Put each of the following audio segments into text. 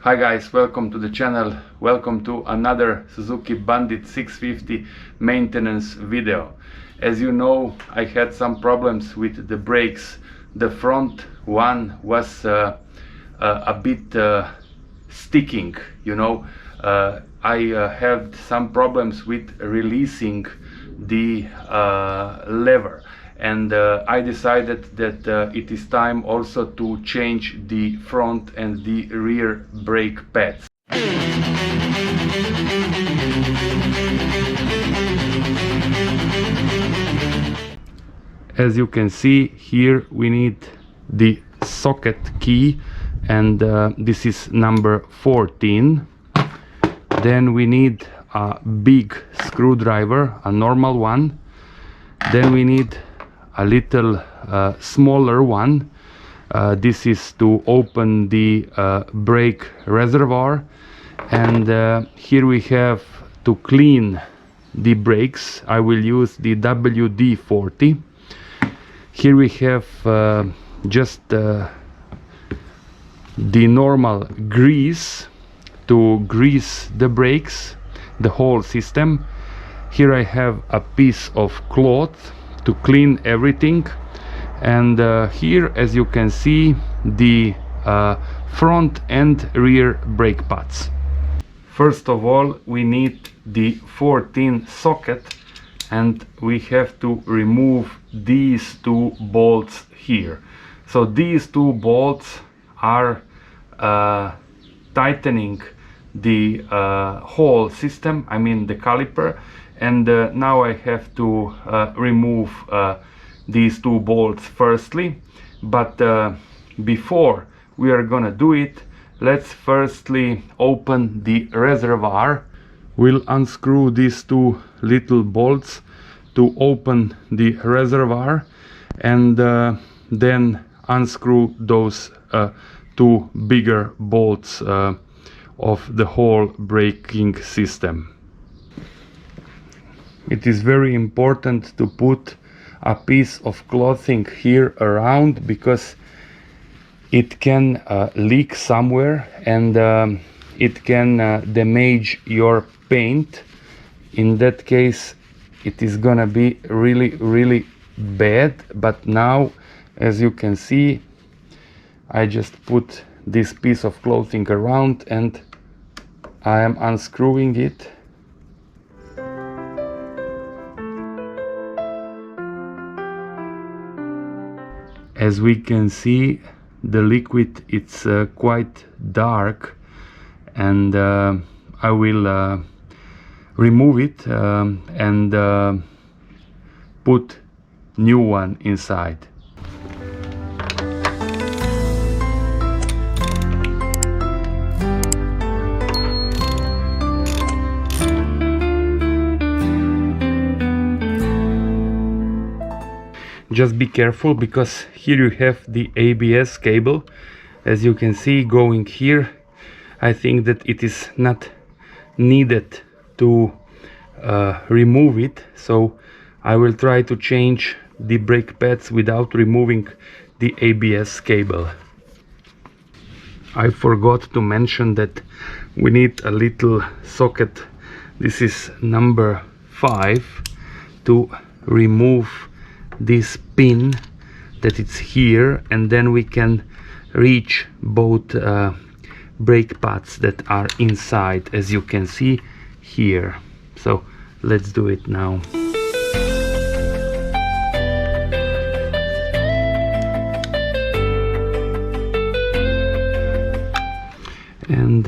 Hi guys, welcome to the channel. Welcome to another Suzuki Bandit 650 maintenance video. As you know, I had some problems with the brakes. The front one was a bit sticking, you know. I had some problems with releasing the lever, and I decided that it is time also to change the front and the rear brake pads. As you can see here, we need the socket key, and this is number 14. Then we need a big screwdriver, a normal one. Then we need a little smaller one. This is to open the brake reservoir, and here we have to clean the brakes. I will use the WD-40. Here we have just the normal grease to grease the brakes, the whole system. Here I have a piece of cloth to clean everything, and here, as you can see, the front and rear brake pads. First of all, we need the 14 socket, and we have to remove these two bolts here. So these two bolts are tightening the whole system, I mean the caliper, and now I have to remove these two bolts firstly. But before we are gonna do it, let's firstly open the reservoir. We'll unscrew these two little bolts to open the reservoir, and then unscrew those two bigger bolts of the whole braking system. It is very important to put a piece of clothing here around, because it can leak somewhere, and it can damage your paint. In that case, it is gonna be really bad. But now, as you can see, I just put this piece of clothing around and I am unscrewing it. As we can see, the liquid, it's quite dark, and I will remove it and put new one inside. Just be careful, because here you have the ABS cable, as you can see, going here. I think that it is not needed to remove it, so I will try to change the brake pads without removing the ABS cable. I forgot to mention that we need a little socket. This is number 5, to remove this pin that it's here, and then we can reach both brake pads that are inside, as you can see here. So let's do it now. And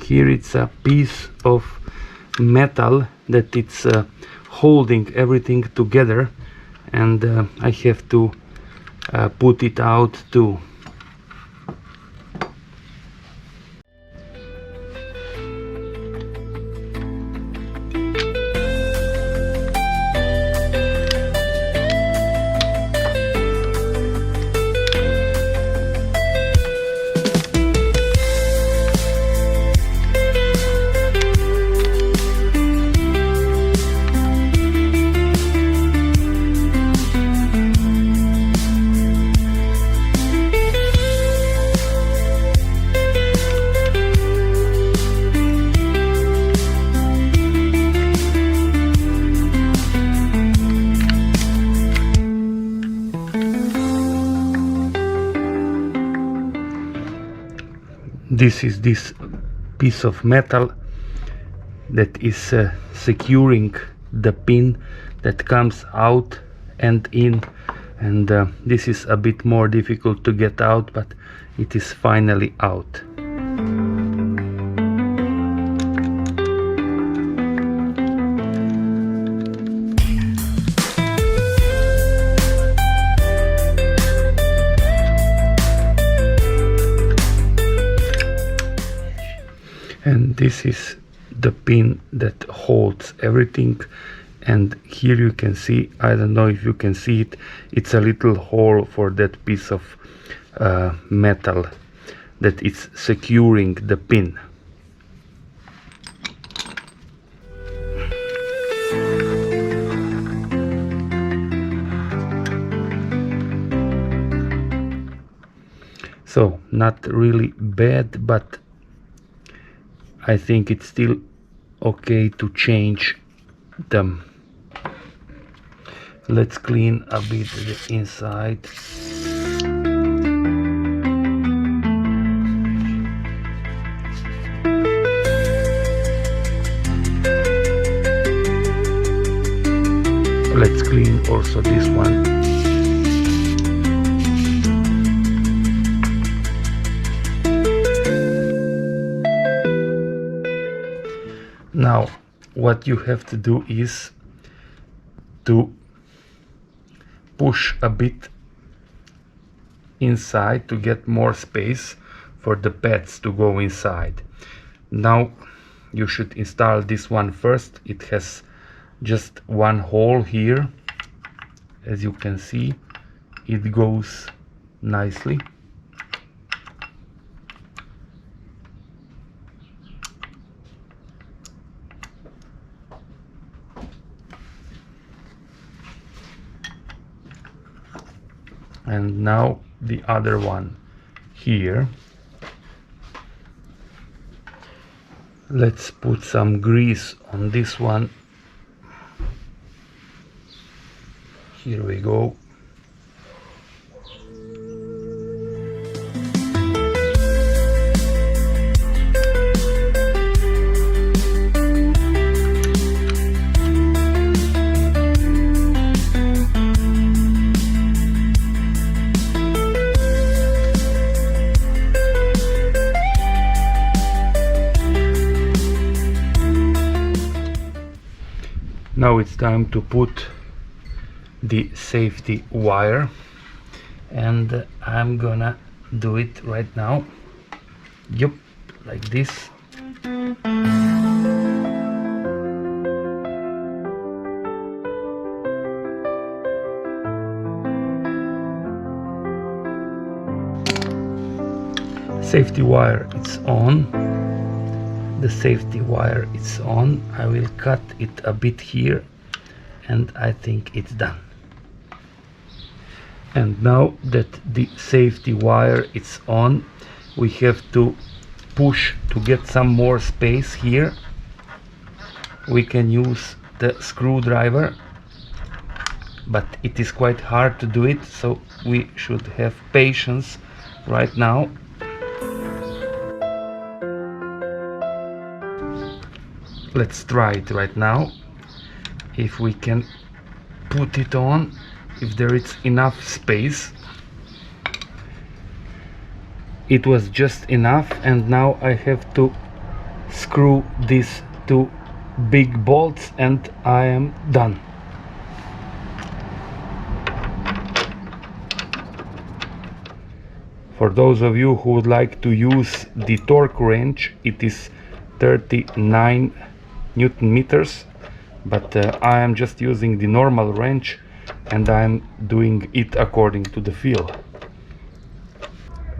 here it's a piece of metal that it's holding everything together, and I have to put it out too. this is this piece of metal that is securing the pin that comes out and in, and this is a bit more difficult to get out, but it is finally out. And this is the pin that holds everything, and here you can see, I don't know if you can see it, it's a little hole for that piece of metal that is securing the pin. So not really bad, but I think it's still okay to change them. Let's clean a bit the inside. Let's clean also this one. Now what you have to do is to push a bit inside to get more space for the pads to go inside. Now you should install this one first. It has just one hole here. As you can see, it goes nicely. And now the other one here. Let's put some grease on this one. Here we go. Now it's time to put the safety wire, and I'm gonna do it right now. Yup, like this. Safety wire, it's on. The safety wire is on. I will cut it a bit here, and I think it's done. And now that the safety wire is on, we have to push to get some more space here. We can use the screwdriver, but it is quite hard to do it, so we should have patience right now. Let's try it right now, if we can put it on, if there is enough space. It was just enough, and now I have to screw these two big bolts and I am done. For those of you who would like to use the torque wrench, it is 39 Newton meters, but I am just using the normal wrench, and I'm doing it according to the feel.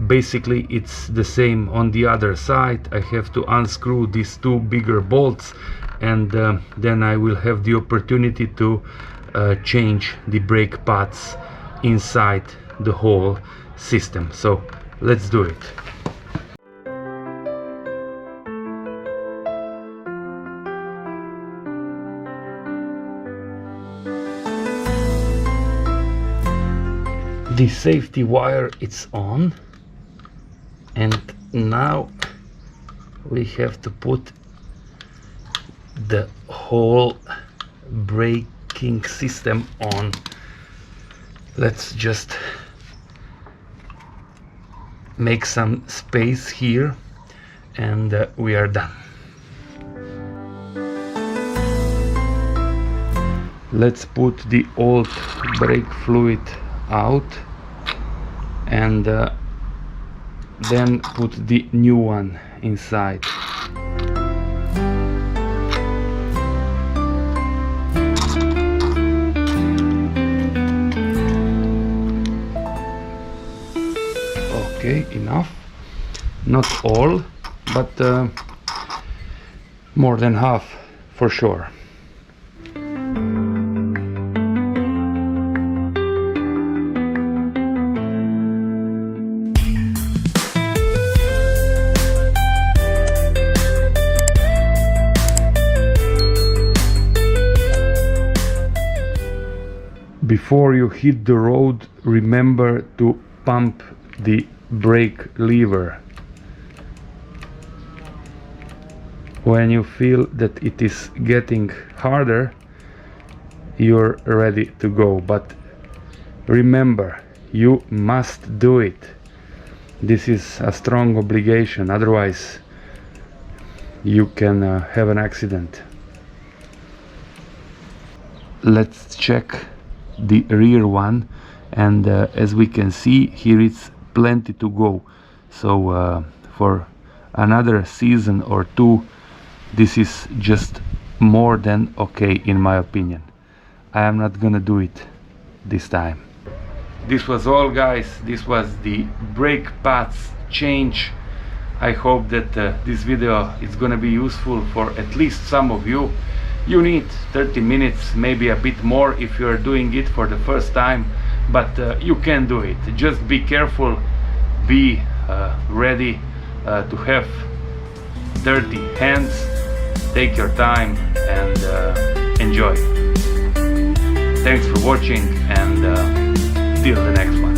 Basically it's the same on the other side. I have to unscrew these two bigger bolts, and then I will have the opportunity to change the brake pads inside the whole system. So let's do it. The safety wire is on, and now we have to put the whole braking system on. Let's just make some space here, and we are done. Let's put the old brake fluid out and then put the new one inside. Okay, enough. Not all, but more than half for sure. Before you hit the road, remember to pump the brake lever. When you feel that it is getting harder, you're ready to go. But remember, you must do it. This is a strong obligation, otherwise you can have an accident. Let's check the rear one, and as we can see here, it's plenty to go. So for another season or two, this is just more than okay in my opinion. I am not gonna do it this time. This was all, guys. This was the brake pads change. I hope that this video is gonna be useful for at least some of you. You need 30 minutes, maybe a bit more if you are doing it for the first time, but you can do it. Just be careful, be ready to have dirty hands. Take your time and enjoy. Thanks for watching, and till the next one.